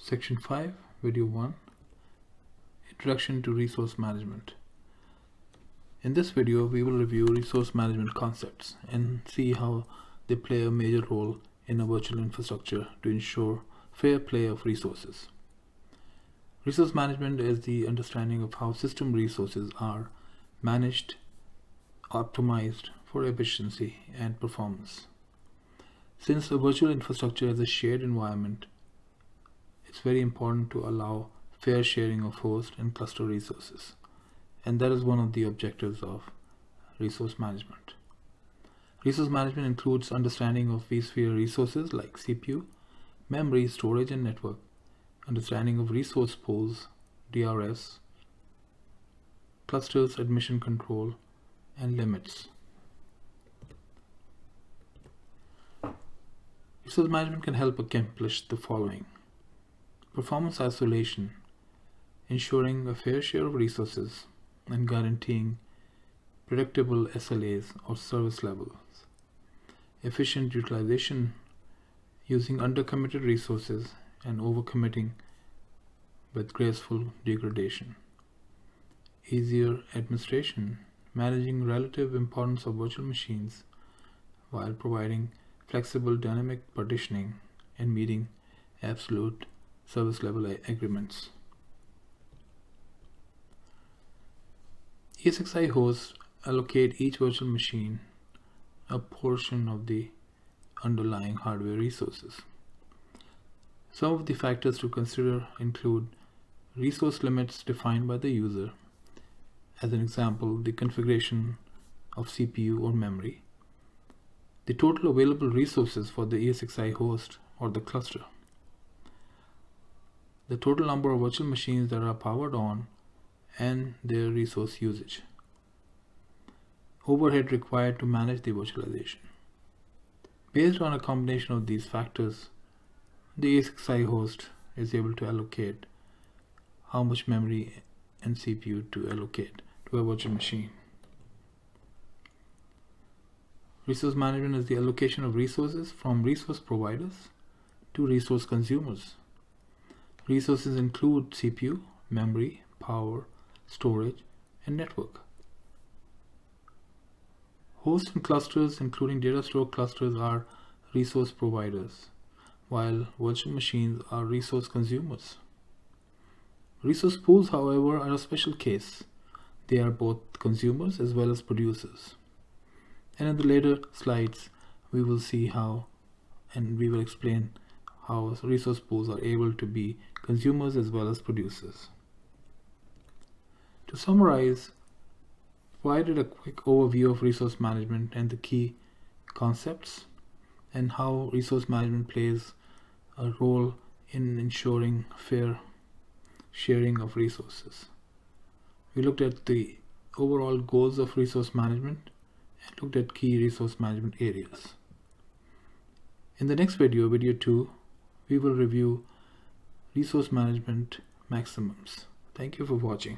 Section 5, Video 1, Introduction to Resource Management. In this video, we will review resource management concepts and see how they play a major role in a virtual infrastructure to ensure fair play of resources. Resource management is the understanding of how system resources are managed, optimized for efficiency and performance. Since a virtual infrastructure is a shared environment, it's very important to allow fair sharing of host and cluster resources, and that is one of the objectives of resource management. Resource management includes understanding of vSphere resources like CPU, memory, storage, and network, understanding of resource pools, DRS, clusters, admission control, and limits. Resource management can help accomplish the following: performance isolation, ensuring a fair share of resources and guaranteeing predictable SLAs or service levels; efficient utilization, using undercommitted resources and overcommitting with graceful degradation; easier administration, managing relative importance of virtual machines while providing flexible dynamic partitioning and meeting absolute service level agreements. ESXi Hosts allocate each virtual machine a portion of the underlying hardware resources. Some of the factors to consider include resource limits defined by the user, as an example, the configuration of CPU or memory, the total available resources for the ESXi host or the cluster, the total number of virtual machines that are powered on, and their resource usage, overhead required to manage the virtualization. Based on a combination of these factors, the ESXi host is able to allocate how much memory and CPU to allocate to a virtual machine. Resource management is the allocation of resources from resource providers to resource consumers. Resources include CPU, memory, power, storage, and network. Hosts and clusters, including data store clusters, are resource providers, while virtual machines are resource consumers. Resource pools, however, are a special case. They are both consumers as well as producers. And in the later slides, we will see how, and we will explain how resource pools are able to be consumers as well as producers. To summarize, provided a quick overview of resource management and the key concepts and how resource management plays a role in ensuring fair sharing of resources. We looked at the overall goals of resource management and looked at key resource management areas. In the next video, video 2, we will review resource management maximums. Thank you for watching.